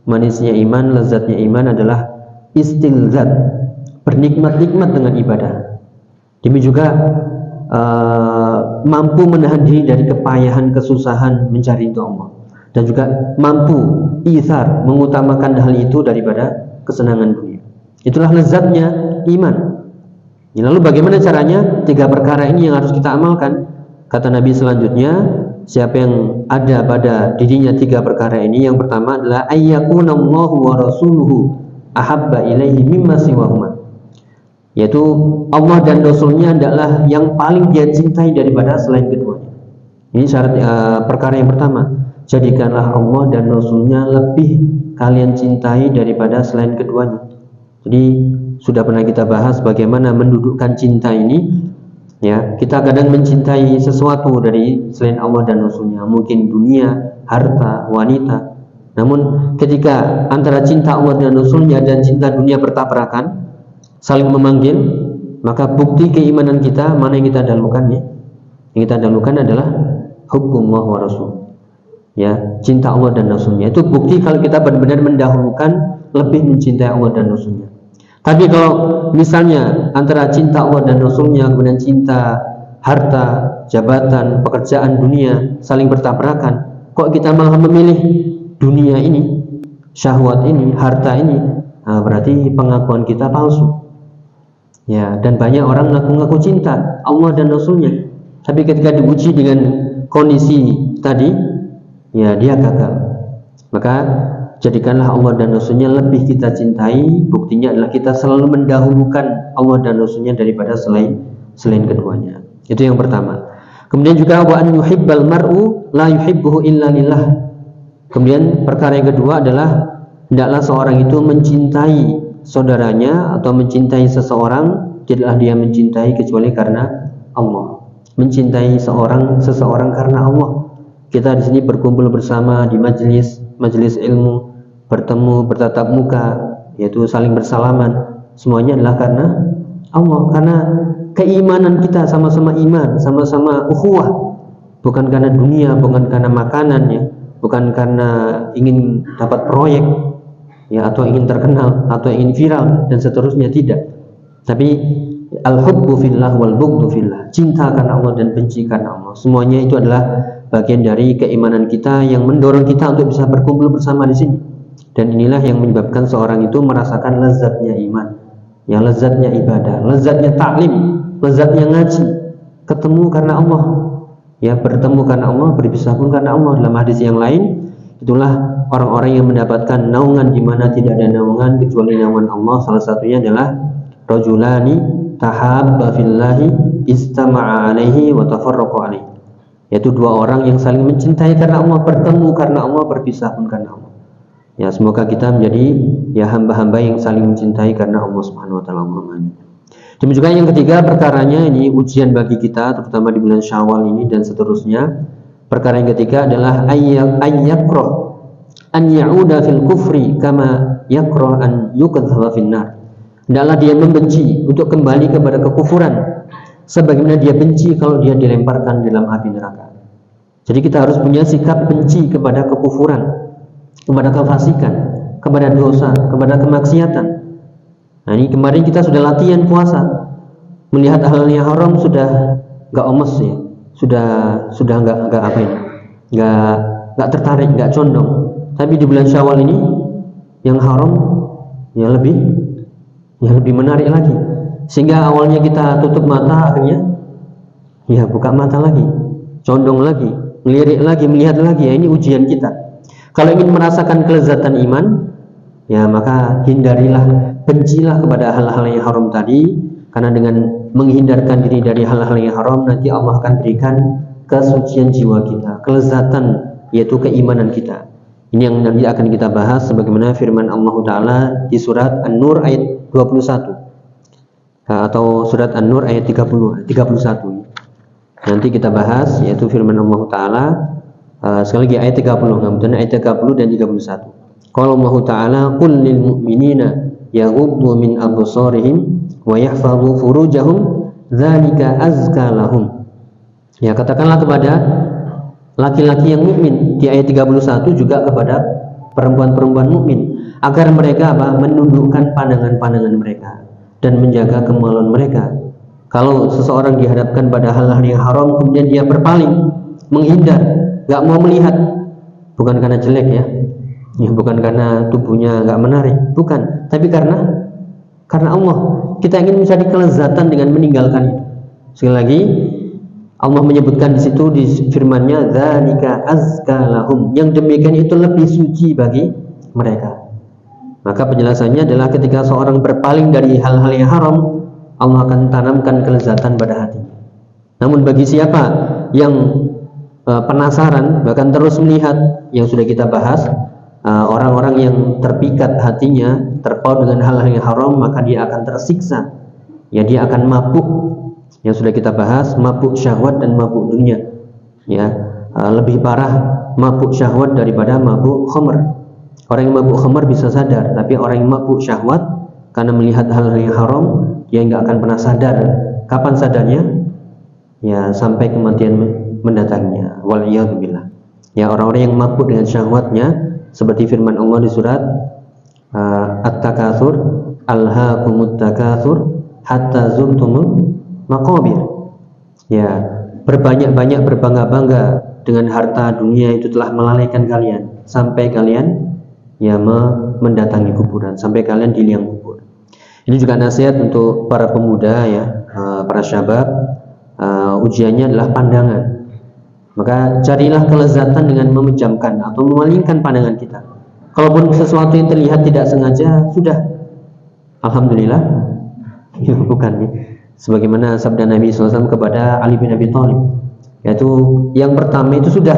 Manisnya iman, lezatnya iman adalah istilzat, bernikmat-nikmat dengan ibadah. Demikian juga mampu menahan diri dari kepayahan, kesusahan mencari ridha Allah, dan juga mampu itsar, mengutamakan hal itu daripada kesenangan dunia. Itulah lezatnya iman. Ya, lalu bagaimana caranya? 3 perkara ini yang harus kita amalkan. Kata Nabi selanjutnya, siapa yang ada pada dirinya 3 perkara ini, yang pertama adalah ayyakunallahu wa rasuluhu ahabba ilaihi mimma siwahuma, yaitu Allah dan Rasulnya adalah yang paling dia cintai daripada selain keduanya. Ini syarat perkara yang pertama, jadikanlah Allah dan Rasulnya lebih kalian cintai daripada selain keduanya. Jadi sudah pernah kita bahas bagaimana mendudukkan cinta ini. Ya, kita kadang mencintai sesuatu dari selain Allah dan Rasulnya, mungkin dunia, harta, wanita, Namun ketika antara cinta Allah dan Rasulnya dan cinta dunia bertabrakan, saling memanggil, maka bukti keimanan kita mana yang kita dahulukan ya? Yang kita dahulukan adalah hubbullah wa rasul. Ya, cinta Allah dan Rasulnya. Itu bukti kalau kita benar-benar mendahulukan lebih mencintai Allah dan Rasulnya. Tapi kalau misalnya antara cinta Allah dan Rasulnya kemudian cinta harta, jabatan, pekerjaan dunia saling bertabrakan, kok kita malah memilih dunia ini, syahwat ini, harta ini, nah, berarti pengakuan kita palsu. Ya, dan banyak orang ngaku-ngaku cinta Allah dan Rasulnya, tapi ketika diuji dengan kondisi tadi, ya dia gagal. Maka jadikanlah Allah dan Rasulnya lebih kita cintai. Buktinya adalah kita selalu mendahulukan Allah dan Rasulnya daripada selain keduanya. Itu yang pertama. Kemudian juga wa an yuhibbal mar'u la yuhibbuhu illa lillah. Kemudian perkara yang kedua adalah hendaklah seorang itu mencintai saudaranya atau mencintai seseorang, tidaklah dia mencintai kecuali karena Allah. Mencintai seseorang karena Allah. Kita di sini berkumpul bersama di majelis ilmu, bertemu bertatap muka, yaitu saling bersalaman, semuanya adalah karena Allah, karena keimanan kita sama-sama iman, sama-sama ukhuwah, bukan karena dunia, bukan karena makanan ya, bukan karena ingin dapat proyek ya, atau ingin terkenal, atau ingin viral dan seterusnya, tidak. Tapi al-hubbu fillah wal bughdu fillah, cinta karena Allah dan benci karena Allah, semuanya itu adalah bagian dari keimanan kita yang mendorong kita untuk bisa berkumpul bersama di sini. Dan inilah yang menyebabkan seorang itu merasakan lezatnya iman, ya, lezatnya ibadah, lezatnya taklim, lezatnya ngaji, ketemu karena Allah, ya, bertemu karena Allah, berpisah pun karena Allah. Dalam hadis yang lain, itulah orang-orang yang mendapatkan naungan di mana tidak ada naungan kecuali naungan Allah. Salah satunya adalah rajulani tahabba fillahi istama'a alaihi wa tafarraqa alaihi, yaitu dua orang yang saling mencintai karena Allah, bertemu karena Allah, berpisah pun karena Allah. Ya, semoga kita menjadi ya hamba-hamba yang saling mencintai karena Allah Subhanahu wa taala. Amin. Demikian juga yang ketiga perkaranya, ini ujian bagi kita terutama di bulan Syawal ini dan seterusnya. Perkara yang ketiga adalah ayyakrah an ya'uda fil kufri kama yakrah an yukadzaba fin nar. Hendaklah dia membenci untuk kembali kepada kekufuran sebagaimana dia benci kalau dia dilemparkan dalam api neraka. Jadi kita harus punya sikap benci kepada kekufuran, kepada kefasikan, kepada dosa, kepada kemaksiatan. Nah, ini kemarin kita sudah latihan puasa, melihat hal yang haram sudah nggak omes ya, sudah nggak apa ini, nggak tertarik, nggak condong. Tapi di bulan Syawal ini yang haram ya lebih menarik lagi, sehingga awalnya kita tutup mata, akhirnya ya buka mata lagi, condong lagi, melirik lagi, melihat lagi. Ya, ini ujian kita. Kalau ingin merasakan kelezatan iman, ya maka hindarilah, bencilah kepada hal-hal yang haram tadi, karena dengan menghindarkan diri dari hal-hal yang haram, nanti Allah akan berikan kesucian jiwa kita, kelezatan, yaitu keimanan kita. Ini yang nanti akan kita bahas sebagaimana firman Allah Ta'ala di surat An-Nur ayat 21 atau surat An-Nur ayat 31. Nanti kita bahas, yaitu firman Allah Ta'ala sekali lagi ayat 30, kemudian ayat 30 dan 31. Qala Allah Ta'ala qul lil mu'minina yaghuddu min absarihim wa yahfazu furujahum dzalika azka lahum. Ya, katakanlah kepada laki-laki yang mukmin di ayat 31, juga kepada perempuan-perempuan mukmin, agar mereka menundukkan pandangan-pandangan mereka dan menjaga kemaluan mereka. Kalau seseorang dihadapkan pada hal-hal yang haram kemudian dia berpaling, menghindar, nggak mau melihat, bukan karena jelek ya, bukan karena tubuhnya nggak menarik, bukan, tapi karena Allah. Kita ingin mencari kelezatan dengan meninggalkan itu. Sekali lagi Allah menyebutkan di situ di firman-Nya dzalika azka lahum, yang demikian itu lebih suci bagi mereka. Maka penjelasannya adalah ketika seorang berpaling dari hal-hal yang haram, Allah akan tanamkan kelezatan pada hati. Namun bagi siapa yang penasaran, bahkan terus melihat, yang sudah kita bahas, orang-orang yang terpikat hatinya, terpaut dengan hal-hal yang haram, maka dia akan tersiksa. Ya, dia akan mabuk. Yang sudah kita bahas, mabuk syahwat dan mabuk dunia. Ya, lebih parah mabuk syahwat daripada mabuk khamr. Orang yang mabuk khamar bisa sadar, tapi orang yang mabuk syahwat karena melihat hal yang haram, dia nggak akan pernah sadar. Kapan sadarnya? Ya sampai kematian mendatanginya. Waliyadzubillah. Ya, orang-orang yang mabuk dengan syahwatnya, seperti firman Allah di surat At-Takatsur, alhaakumut takatsur hatta zurtumul maqabir. Ya, berbanyak-banyak berbangga-bangga dengan harta dunia itu telah melalaikan kalian sampai kalian ya mendatangi kuburan, sampai kalian di liang kubur. Ini juga nasihat untuk para pemuda ya, para syabab. Ujiannya adalah pandangan. Maka carilah kelezatan dengan memejamkan atau memalingkan pandangan kita. Kalaupun sesuatu yang terlihat tidak sengaja, sudah alhamdulillah. Ya, bukan nih. Sebagaimana sabda Nabi SAW kepada Ali bin Abi Thalib, yaitu yang pertama itu sudah,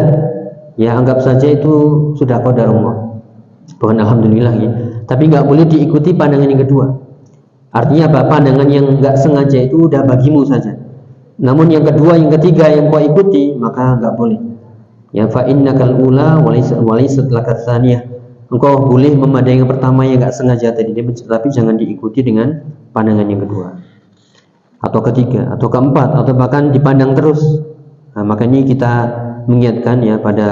ya anggap saja itu sudah qadarullah, bukan alhamdulillah ya. Tapi nggak boleh diikuti pandangan yang kedua. Artinya apa? Pandangan yang nggak sengaja itu udah bagimu saja. Namun yang kedua, yang ketiga yang kau ikuti, maka nggak boleh. Ya fa innakal ula walaysat lakas tsaniyah. Engkau boleh memandang yang pertama yang nggak sengaja tadi, tapi jangan diikuti dengan pandangan yang kedua, atau ketiga, atau keempat, atau bahkan dipandang terus. Nah, makanya kita mengingatkan ya pada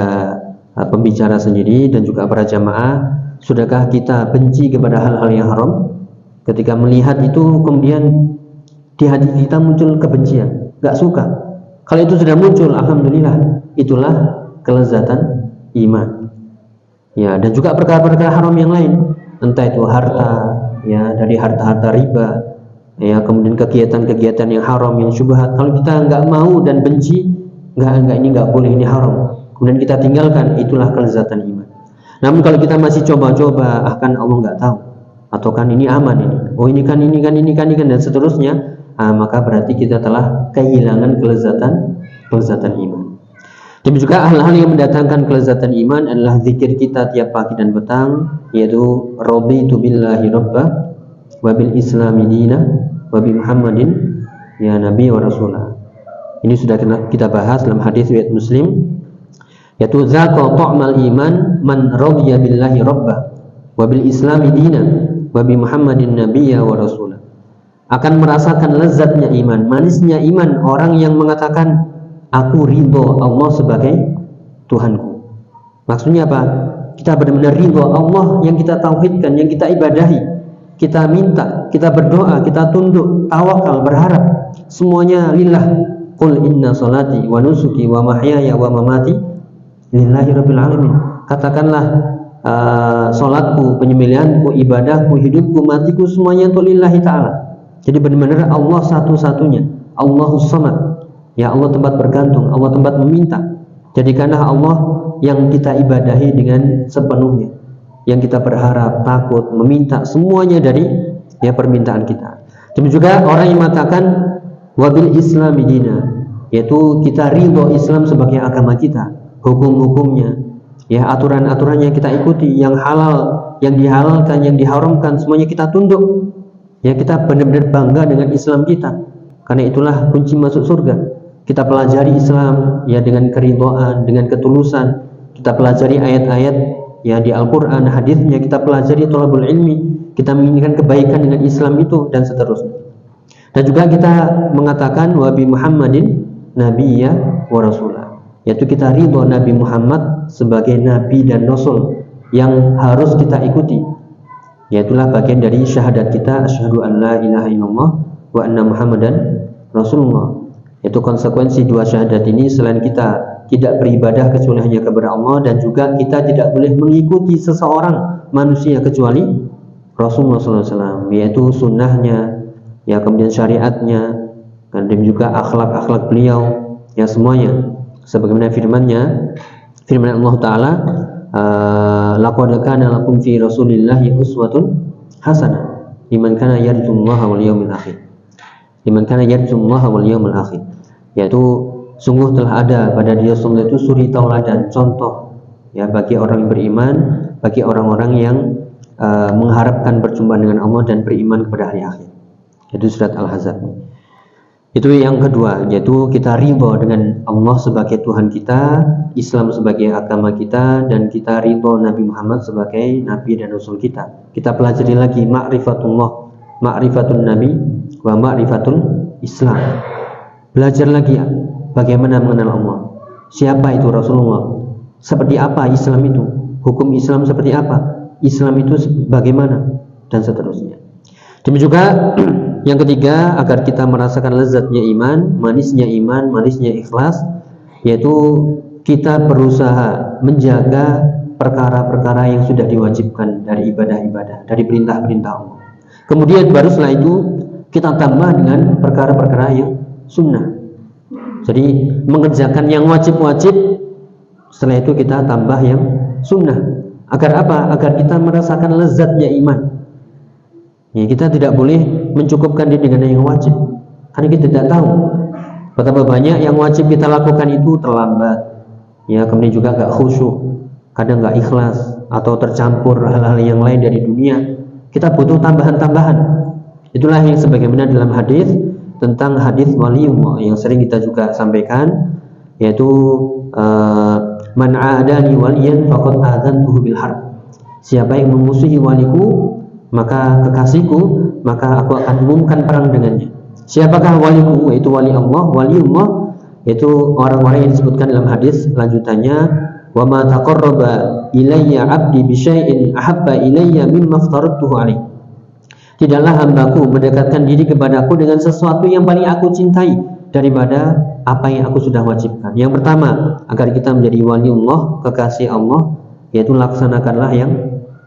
pembicara sendiri dan juga para jamaah, sudahkah kita benci kepada hal-hal yang haram? Ketika melihat itu kemudian di hati kita muncul kebencian, nggak suka. Kalau itu sudah muncul, alhamdulillah, itulah kelezatan iman. Ya, dan juga perkara-perkara haram yang lain, entah itu harta, ya dari harta-harta riba, ya kemudian kegiatan-kegiatan yang haram, yang syubhat. Kalau kita nggak mau dan benci, nggak ini nggak boleh, ini haram, kemudian kita tinggalkan, itulah kelezatan iman. Namun kalau kita masih coba-coba, kan Allah nggak tahu, atau kan ini aman ini, oh ini kan dan seterusnya, maka berarti kita telah kehilangan kelezatan iman. Dan juga hal-hal yang mendatangkan kelezatan iman adalah zikir kita tiap pagi dan petang, yaitu raditu billahi rabbah wa bil islami dina wa bi Muhammadin ya nabi wa rasulah. Ini sudah kita bahas dalam hadis riwayat Muslim, yaitu zaqa ta'mal iman man radiya billahi rabbah wa bil islami dina wa bi Muhammadin nabiyya wa rasulah. Akan merasakan lezatnya iman, manisnya iman orang yang mengatakan aku ridho Allah sebagai Tuhanku. Maksudnya apa? Kita benar-benar ridho Allah yang kita tauhidkan, yang kita ibadahi, kita minta, kita berdoa, kita tunduk, tawakal, berharap, semuanya lillah. Qul inna salati wa nusuki wa mahyaya wa mamati lillahi rabbil alamin. Katakanlah salatku, penyembelihanku, ibadahku, hidupku, matiku, semuanya untuk lillahi ta'ala. Jadi benar-benar Allah satu-satunya, Allahus Samad. Ya Allah tempat bergantung, Allah tempat meminta. Jadikanlah Allah yang kita ibadahi dengan sepenuhnya, yang kita berharap, takut, meminta, semuanya dari ya permintaan kita. Dan juga orang yang mengatakan wabil islami dina, yaitu kita ridho Islam sebagai agama kita, hukum-hukumnya, ya aturan-aturannya kita ikuti, yang halal, yang dihalalkan, yang diharamkan, semuanya kita tunduk. Ya kita benar-benar bangga dengan Islam kita, karena itulah kunci masuk surga. Kita pelajari Islam ya dengan keridhaan, dengan ketulusan. Kita pelajari ayat-ayat ya di Al-Quran, hadisnya, kita pelajari thalabul ilmi, kita menginginkan kebaikan dengan Islam itu dan seterusnya. Dan juga kita mengatakan wa bi Muhammadin nabiyya wa rasulah, yaitu kita ridho Nabi Muhammad sebagai nabi dan rasul yang harus kita ikuti. Yaitulah bagian dari syahadat kita, asyhadu an la ilaha illallah wa anna Muhammadan rasulullah. Itu konsekuensi dua syahadat ini, selain kita tidak beribadah kecuali hanya kepada Allah, dan juga kita tidak boleh mengikuti seseorang manusia kecuali Rasulullah SAW, yaitu sunnahnya, ya kemudian syariatnya, dan juga akhlak-akhlak beliau, ya semuanya. Sebagaimana firman Allah Ta'ala, laqad kana lakum fi rasulillahi uswatun hasanah liman kana yarjullaha wal yawmil akhir. Liman kana yarjullaha wal yawmil akhir, yaitu sungguh telah ada pada dia Rasulullah itu suri tauladan, contoh ya bagi orang yang beriman, bagi orang-orang yang mengharapkan berjumpa dengan Allah dan beriman kepada hari akhir. Itu surat Al-Ahzab. Itu yang kedua, yaitu kita ridho dengan Allah sebagai Tuhan kita, Islam sebagai agama kita, dan kita ridho Nabi Muhammad sebagai Nabi dan Rasul kita. Kita pelajari lagi ma'rifatullah, ma'rifatun Nabi, wa ma'rifatul Islam. Belajar lagi bagaimana mengenal Allah. Siapa itu Rasulullah? Seperti apa Islam itu? Hukum Islam seperti apa? Islam itu bagaimana? Dan seterusnya. Demikian juga yang ketiga, agar kita merasakan lezatnya iman, manisnya ikhlas, yaitu kita berusaha menjaga perkara-perkara yang sudah diwajibkan dari ibadah-ibadah, dari perintah-perintah Allah. Kemudian baru setelah itu kita tambah dengan perkara-perkara yang sunnah. Jadi mengerjakan yang wajib-wajib, setelah itu kita tambah yang sunnah. Agar apa? Agar kita merasakan lezatnya iman. Ya, kita tidak boleh mencukupkan diri dengan yang wajib, karena kita tidak tahu betapa banyak yang wajib kita lakukan itu terlambat, ya, kemudian juga gak khusyuk, kadang gak ikhlas, atau tercampur hal-hal yang lain dari dunia. Kita butuh tambahan-tambahan. Itulah yang sebagaimana dalam hadis tentang hadis waliullah yang sering kita juga sampaikan, yaitu man a'adani waliyan faqad adzantuhu bil harb. Siapa yang memusuhi waliku, maka kekasihku, maka aku akan umumkan perang dengannya. Siapakah waliku? Yaitu wali Allah, waliullah, yaitu orang-orang yang disebutkan dalam hadis lanjutannya, wa ma taqarraba ilayya 'abdi bi syai'in ahabba ilayya mimma aftaradtuhu alaih. Tidaklah hambaku mendekatkan diri kepadaku dengan sesuatu yang paling aku cintai daripada apa yang aku sudah wajibkan. Yang pertama, agar kita menjadi waliullah, kekasih Allah, yaitu laksanakanlah yang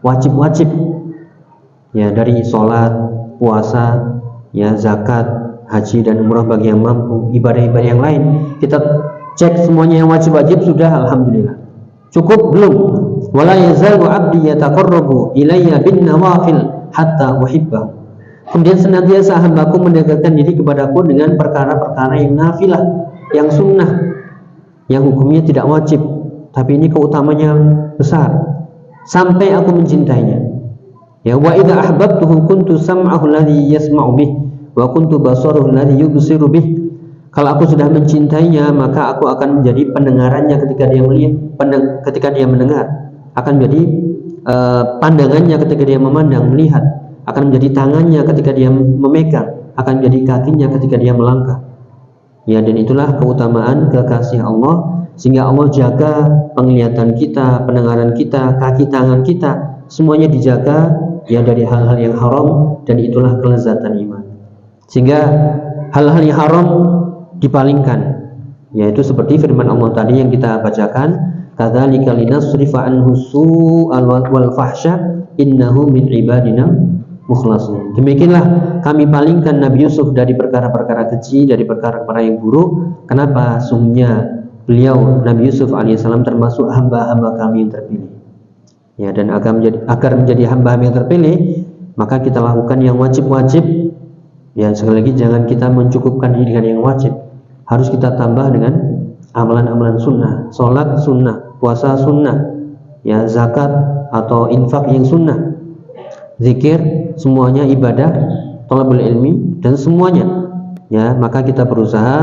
wajib-wajib. Ya, dari sholat, puasa, ya, zakat, haji dan umrah bagi yang mampu, ibadah-ibadah yang lain kita cek semuanya yang wajib-wajib sudah, alhamdulillah. Cukup belum? Wala yazalu 'abdi yataqarrabu ilayya bin nawafil hatta uhibbahu. Kemudian senantiasa hambaku mendekatkan diri kepadaku dengan perkara-perkara yang nafilah, yang sunnah, yang hukumnya tidak wajib, tapi ini keutamanya besar, sampai aku mencintainya. Ya, wa idza ahbabtuhu kuntu sam'ahu alladhi yasma'u bih wa kuntu basaruhu alladhi yubsiru bih. Kalau aku sudah mencintainya, maka aku akan menjadi pendengarannya ketika dia melihat, ketika dia mendengar, akan menjadi pandangannya ketika dia memandang, melihat, akan menjadi tangannya ketika dia memegang, akan menjadi kakinya ketika dia melangkah. Ya, dan itulah keutamaan kekasih Allah, sehingga Allah jaga penglihatan kita, pendengaran kita, kaki tangan kita, semuanya dijaga, ya, dari hal-hal yang haram, dan itulah kelezatan iman. Sehingga hal-hal yang haram dipalingkan, yaitu seperti firman Allah tadi yang kita bacakan, kadzalika linasrifa anhu su'al wal fahsya innahu min ibadina mukhlasin. Demikianlah kami palingkan Nabi Yusuf dari perkara-perkara keji, dari perkara-perkara yang buruk. Kenapa? Sungguhnya beliau Nabi Yusuf alaihissalam termasuk hamba-hamba kami yang terpilih. Ya, dan agar menjadi hamba yang terpilih, maka kita lakukan yang wajib-wajib. Ya, sekali lagi jangan kita mencukupkan diri dengan yang wajib, harus kita tambah dengan amalan-amalan sunnah, sholat sunnah, puasa sunnah, ya, zakat atau infak yang sunnah, zikir, semuanya ibadah, thalabul ilmi, dan semuanya. Ya, maka kita berusaha,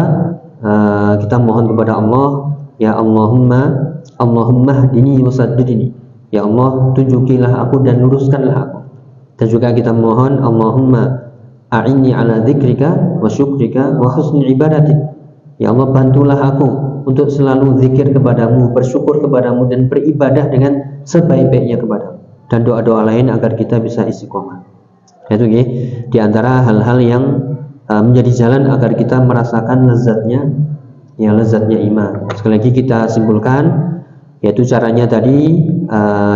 kita mohon kepada Allah, ya Allahumma hdini wasaddidni. Ya Allah, tunjukilah aku dan luruskanlah aku. Dan juga kita mohon, Allahumma a'inni ala dzikrika wa syukrika wa husni ibadatik. Ya Allah, bantulah aku untuk selalu zikir kepadamu, bersyukur kepadamu, dan beribadah dengan sebaik-baiknya kepadamu. Dan doa-doa lain agar kita bisa istiqomah. Itu ya, di antara hal-hal yang menjadi jalan agar kita merasakan lezatnya, ya, lezatnya iman. Sekali lagi kita simpulkan, yaitu caranya tadi,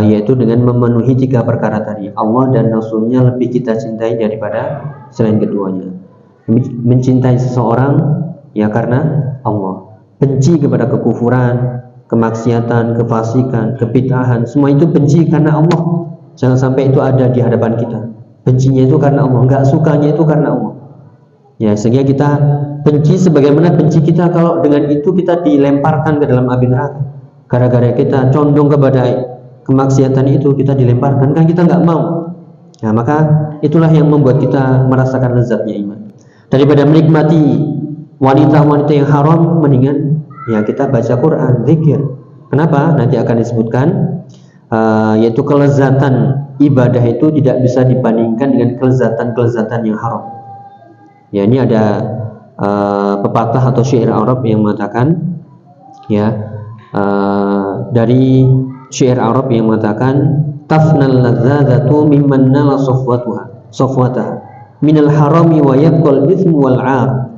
yaitu dengan memenuhi 3 perkara tadi. Allah dan Rasulnya lebih kita cintai daripada selain keduanya. Mencintai seseorang, ya, karena Allah. Benci kepada kekufuran, kemaksiatan, kefasikan, kebid'ahan, semua itu benci karena Allah. Jangan sampai itu ada di hadapan kita. Bencinya itu karena Allah, enggak sukanya itu karena Allah. Ya, sehingga kita benci sebagaimana benci kita kalau dengan itu kita dilemparkan ke dalam api neraka. Gara-gara kita condong kepada kemaksiatan itu, kita dilemparkan, kan kita nggak mau. Nah, maka itulah yang membuat kita merasakan lezatnya iman. Daripada menikmati wanita-wanita yang haram, mendingan ya kita baca Quran, zikir. Kenapa? Nanti akan disebutkan yaitu kelezatan ibadah itu tidak bisa dibandingkan dengan kelezatan yang haram. Ya, ini ada pepatah atau syair Arab yang mengatakan, ya, dari syair Arab yang mengatakan, tafnal ladzatu mimman nala safwataha minal harami wa yabqal ithmu wal 'ar,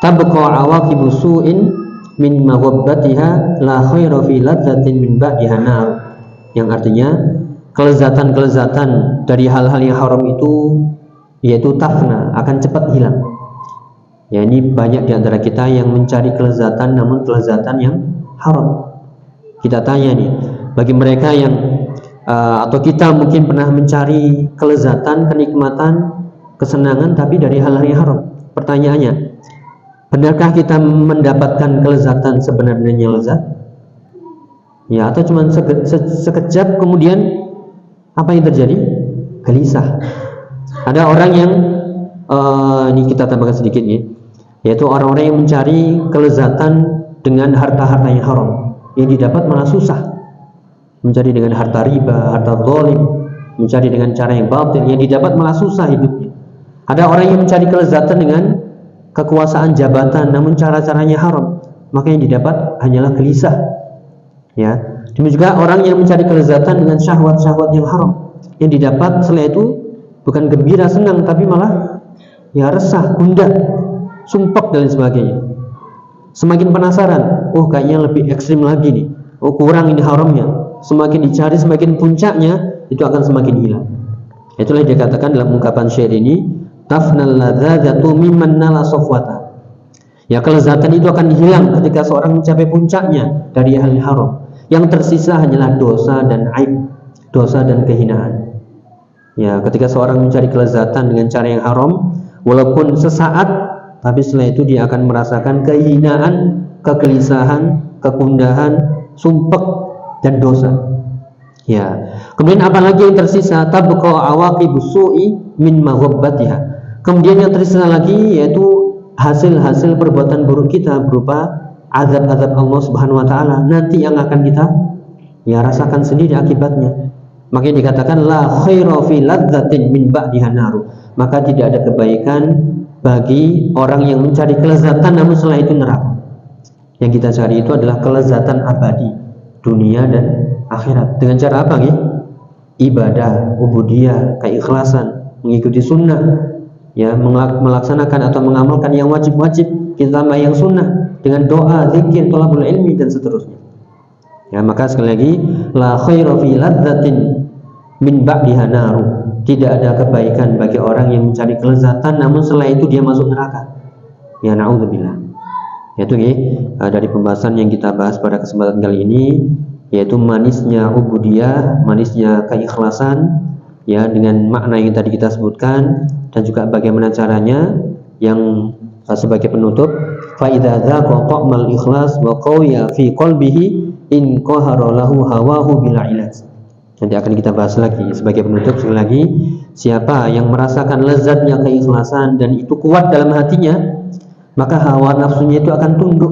tabqa awaqibu su'in min maghabbatiha la khaira fi ladzatin min ba'diha nar. Yang artinya kelezatan dari hal-hal yang haram itu yaitu tafna, akan cepat hilang. Ya, ini banyak di antara kita yang mencari kelezatan, namun kelezatan yang haram. Kita tanya nih, bagi mereka yang atau kita mungkin pernah mencari kelezatan, kenikmatan, kesenangan tapi dari hal-hal yang haram. Pertanyaannya, benarkah kita mendapatkan kelezatan sebenarnya lezat? Ya, atau cuma sekejap kemudian apa yang terjadi? Gelisah. Ada orang yang ini kita tambahkan sedikit nih, yaitu orang-orang yang mencari kelezatan dengan harta-harta yang haram, yang didapat malah susah. Mencari dengan harta riba, harta zalim, mencari dengan cara yang batil, yang didapat malah susah hidupnya. Ada orang yang mencari kelezatan dengan kekuasaan jabatan, namun cara-caranya haram, maka yang didapat hanyalah gelisah. Ya, demikian juga orang yang mencari kelezatan dengan syahwat-syahwat yang haram, yang didapat setelah itu bukan gembira, senang, tapi malah ya resah, gundah, sumpek dan sebagainya. Semakin penasaran, oh kayaknya lebih ekstrim lagi nih, oh kurang ini haramnya. Semakin dicari, semakin puncaknya itu akan semakin hilang. Itulah yang dikatakan dalam ungkapan syair ini, tafnal ladzatu mimman nala safwata. Ya, kelezatan itu akan hilang ketika seorang mencapai puncaknya dari hal haram. Yang tersisa hanyalah dosa dan aib, dosa dan kehinaan. Ya, ketika seorang mencari kelezatan dengan cara yang haram, walaupun sesaat, tapi setelah itu dia akan merasakan kehinaan, kegelisahan, kegundahan, sumpek dan dosa. Ya. Kemudian apalagi yang tersisa? Tabqa awaqibus su'i min maghabbatiha. Kemudian yang tersisa lagi yaitu hasil-hasil perbuatan buruk kita berupa azab-azab Allah Subhanahu wa taala nanti yang akan kita ya rasakan sendiri akibatnya. Makanya dikatakan la khaira fi ladzatin min ba'diha naru. Maka tidak ada kebaikan bagi orang yang mencari kelezatan namun setelah itu neraka. Yang kita cari itu adalah kelezatan abadi, dunia dan akhirat. Dengan cara apa nih? Ibadah, ubudiyah, keikhlasan, mengikuti sunnah, ya, melaksanakan atau mengamalkan yang wajib-wajib, ditambah yang sunnah dengan doa, zikir, thalabul ilmi dan seterusnya. Ya, maka sekali lagi, la khaira fi ladzatin min ba'diha naru. Tidak ada kebaikan bagi orang yang mencari kelezatan namun setelah itu dia masuk neraka. Ya, na'udzubillah. Yaitu dari pembahasan yang kita bahas pada kesempatan kali ini, yaitu manisnya ubudiyah, manisnya keikhlasan, ya, dengan makna yang tadi kita sebutkan, dan juga bagaimana caranya. Yang sebagai penutup, fa idza dzaqa ta'mal ikhlas wa qawiya fi qalbihi in qahara lahu hawahu bila ilaj. Nanti akan kita bahas lagi. Sebagai penutup sekali lagi, siapa yang merasakan lezatnya keikhlasan dan itu kuat dalam hatinya, maka hawa nafsunya itu akan tunduk.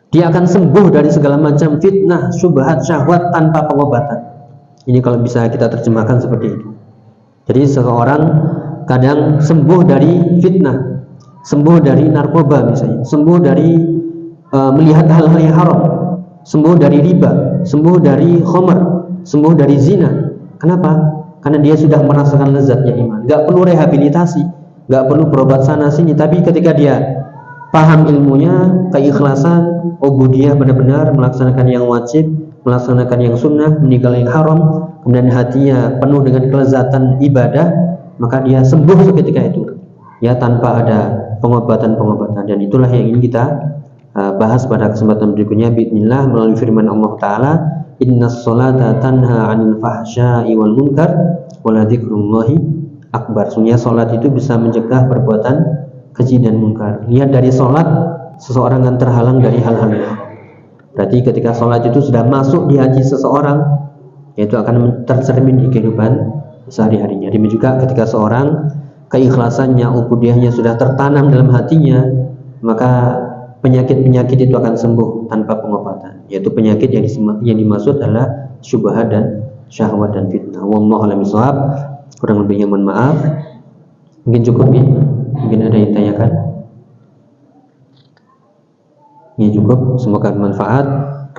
Dia akan sembuh dari segala macam fitnah, syubhat, syahwat tanpa pengobatan. Ini kalau bisa kita terjemahkan seperti itu. Jadi seseorang kadang sembuh dari fitnah, sembuh dari narkoba misalnya, sembuh dari melihat hal-hal yang haram, sembuh dari riba, sembuh dari khamr, sembuh dari zina. Kenapa? Karena dia sudah merasakan lezatnya iman. Gak perlu rehabilitasi, gak perlu berobat sana sini, tapi ketika dia paham ilmunya, keikhlasan, ubudiyah, benar-benar melaksanakan yang wajib, melaksanakan yang sunnah, meninggalkan yang haram, kemudian hatinya penuh dengan kelezatan ibadah, maka dia sembuh seketika itu, ya, tanpa ada pengobatan-pengobatan. Dan itulah yang ingin kita bahas pada kesempatan berikutnya biidznillah melalui firman Allah Ta'ala, innas sholata tanha 'anil fahsya'i wal munkar wa la dzikrullahi akbar. Sesungguhnya salat itu bisa mencegah perbuatan keji dan munkar. Lihat dari salat seseorang akan terhalang dari hal-hal yang haram. Berarti ketika salat itu sudah masuk di hati seseorang, yaitu akan tercermin di kehidupan sehari-harinya. Demikian juga ketika seorang keikhlasannya, ubudiyahnya sudah tertanam dalam hatinya, maka penyakit-penyakit itu akan sembuh tanpa pengobatan. Yaitu penyakit yang dimaksud adalah syubhat dan syahwat dan fitnah. Wallahu a'lam bishawab. Kurang lebihnya mohon maaf. Mungkin cukup ya. Mungkin ada yang ditanyakan. Ya cukup. Semoga bermanfaat.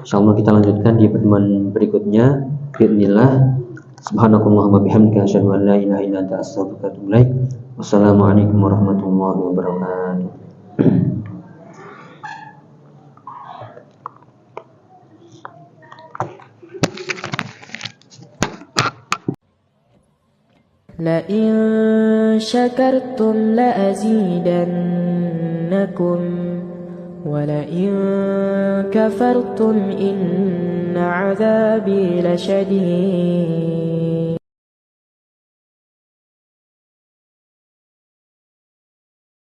Insyaallah kita lanjutkan di pertemuan berikutnya. Bismillah. Subhanakallahumma bihamdika asyhadu an la ilaha illa anta astaghfiruka wa atubu ilaik. Wassalamualaikum warahmatullahi wabarakatuh. لئن شكرتم لأزيدنكم ولئن كفرتم إن عذابي لشديد